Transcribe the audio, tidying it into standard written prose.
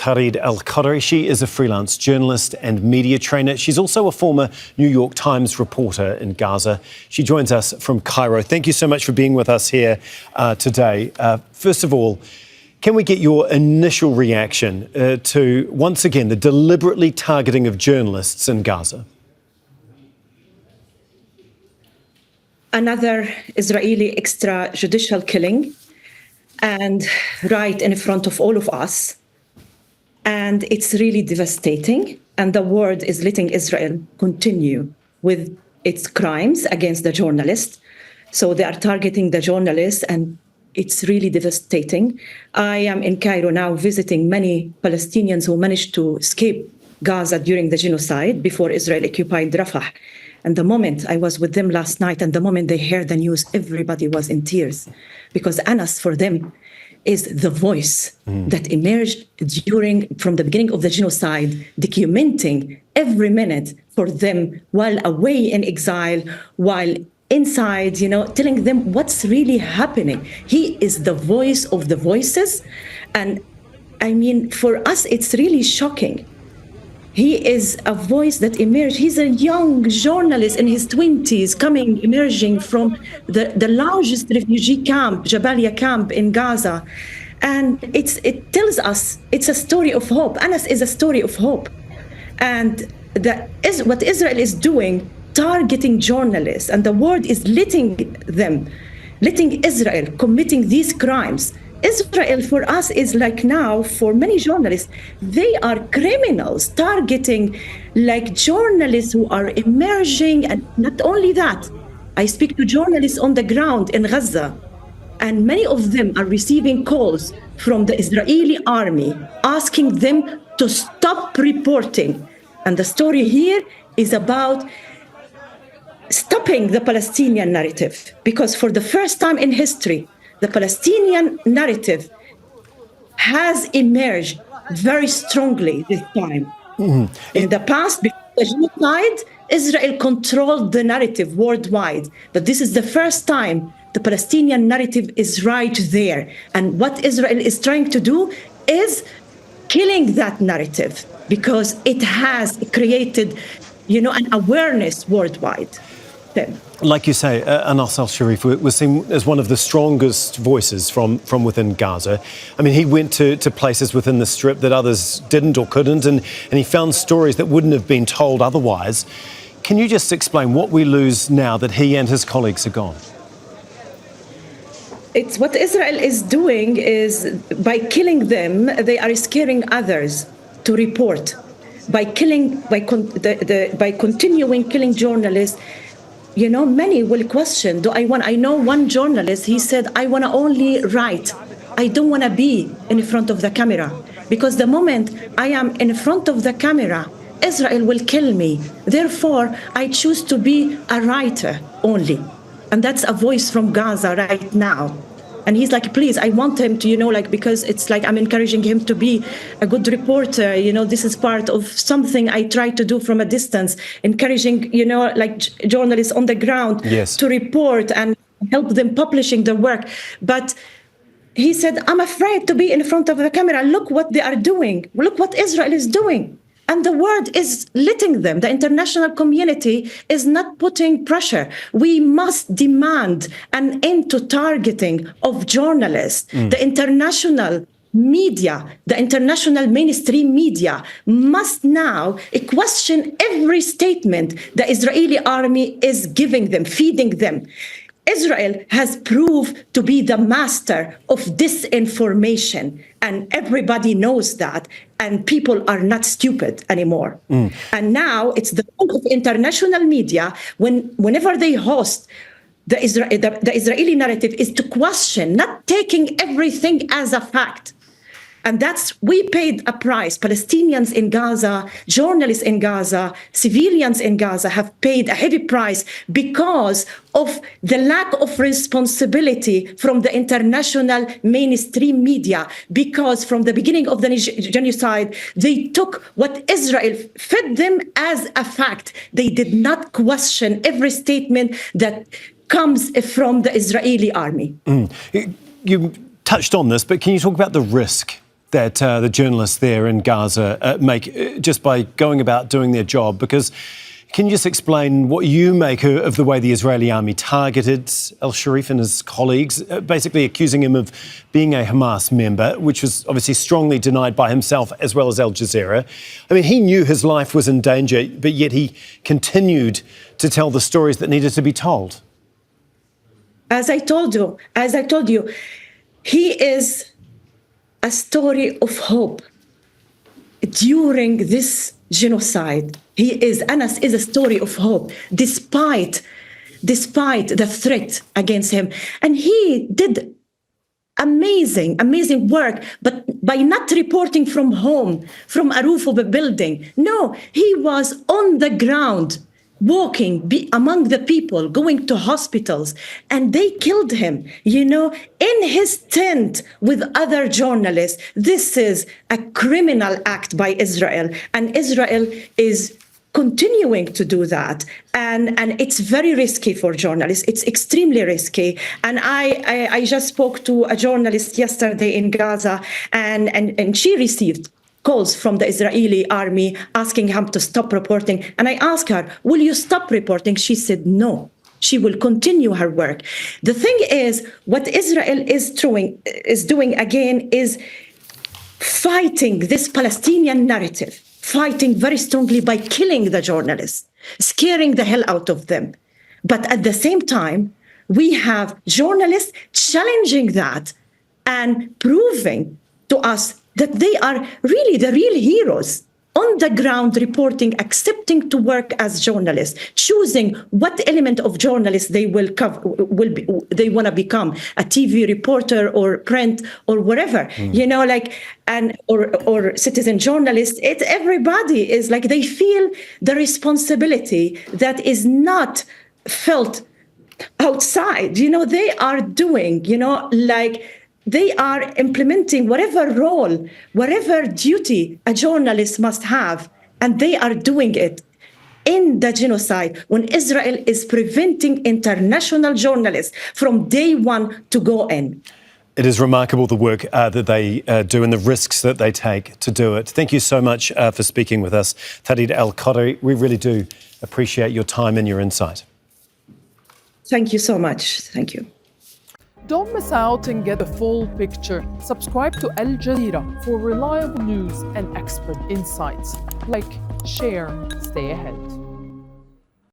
Taghreed El-Khodary. She is a freelance journalist and media trainer. She's also a former New York Times reporter in Gaza. She joins us from Cairo. Thank you so much for being with us here today. First of all, can we get your initial reaction to, once again, the deliberately targeting of journalists in Gaza? Another Israeli extrajudicial killing, and right in front of all of us. And it's really devastating. And the world is letting Israel continue with its crimes against the journalists. So they are targeting the journalists, and it's really devastating. I am in Cairo now visiting many Palestinians who managed to escape Gaza during the genocide before Israel occupied Rafah. And the moment I was with them last night, and the moment they heard the news, everybody was in tears, because Anas, for them, is the voice that emerged from the beginning of the genocide, documenting every minute for them while away in exile, while inside, telling them what's really happening. He is the voice of the voices. And I mean, for us, it's really shocking. He is a voice that emerged. He's a young journalist in his 20s, emerging from the largest refugee camp, Jabalia camp in Gaza. And it tells us it's a story of hope. Anas is a story of hope. And what Israel is doing, targeting journalists, and the world is letting Israel committing these crimes. Israel, for us, is like now, for many journalists, they are criminals targeting like journalists who are emerging. And not only that, I speak to journalists on the ground in Gaza, and many of them are receiving calls from the Israeli army asking them to stop reporting. And the story here is about stopping the Palestinian narrative, because for the first time in history, the Palestinian narrative has emerged very strongly this time. In the past, before the genocide, Israel controlled the narrative worldwide. But this is the first time the Palestinian narrative is right there. And what Israel is trying to do is killing that narrative, because it has created, an awareness worldwide. Like you say, Anas Al-Sharif was seen as one of the strongest voices from within Gaza. I mean, he went to places within the Strip that others didn't or couldn't, and he found stories that wouldn't have been told otherwise. Can you just explain what we lose now that he and his colleagues are gone? It's what Israel is doing is, by killing them, they are scaring others to report. By continuing killing journalists, many will question, I know one journalist, he said, I want to only write. I don't want to be in front of the camera, because the moment I am in front of the camera, Israel will kill me. Therefore, I choose to be a writer only. And that's a voice from Gaza right now. And he's like, please, I want him to, because it's like I'm encouraging him to be a good reporter. This is part of something I try to do from a distance, encouraging, journalists on the ground to report and help them publishing their work. But he said, I'm afraid to be in front of the camera. Look what they are doing. Look what Israel is doing. And the world is letting them. The international community is not putting pressure. We must demand an end to targeting of journalists. The international media, the international mainstream media must now question every statement the Israeli army is giving them, feeding them. Israel has proved to be the master of disinformation, and everybody knows that, and people are not stupid anymore. And now it's the role of international media, whenever they host the Israeli narrative, is to question, not taking everything as a fact. And we paid a price. Palestinians in Gaza, journalists in Gaza, civilians in Gaza have paid a heavy price because of the lack of responsibility from the international mainstream media. Because from the beginning of the genocide, they took what Israel fed them as a fact. They did not question every statement that comes from the Israeli army. You touched on this, but can you talk about the risk that the journalists there in Gaza make just by going about doing their job? Because can you just explain what you make of the way the Israeli army targeted Al-Sharif and his colleagues, basically accusing him of being a Hamas member, which was obviously strongly denied by himself as well as Al Jazeera? I mean, he knew his life was in danger, but yet he continued to tell the stories that needed to be told. As I told you, he is a story of hope during this genocide. Anas is a story of hope, despite the threat against him. And he did amazing work, but by not reporting from home, from a roof of a building. No, he was on the ground, walking among the people, going to hospitals, and they killed him, in his tent with other journalists. This is a criminal act by Israel, and Israel is continuing to do that. And it's very risky for journalists. It's extremely risky. And I just spoke to a journalist yesterday in Gaza, and she received calls from the Israeli army asking him to stop reporting. And I asked her, will you stop reporting? She said no. She will continue her work. The thing is, what Israel is doing again is fighting this Palestinian narrative, fighting very strongly by killing the journalists, scaring the hell out of them. But at the same time, we have journalists challenging that and proving to us that they are really the real heroes on the ground, reporting, accepting to work as journalists, choosing what element of journalist they will they want to become, a TV reporter or print or whatever, or citizen journalist. Everybody is like, they feel the responsibility that is not felt outside. They are doing, they are implementing whatever role, whatever duty a journalist must have, and they are doing it in the genocide when Israel is preventing international journalists from day one to go in. It is remarkable the work that they do and the risks that they take to do it. Thank you so much for speaking with us, Taghreed El-Khodary. We really do appreciate your time and your insight. Thank you so much. Thank you. Don't miss out and get the full picture. Subscribe to Al Jazeera for reliable news and expert insights. Like, share, stay ahead.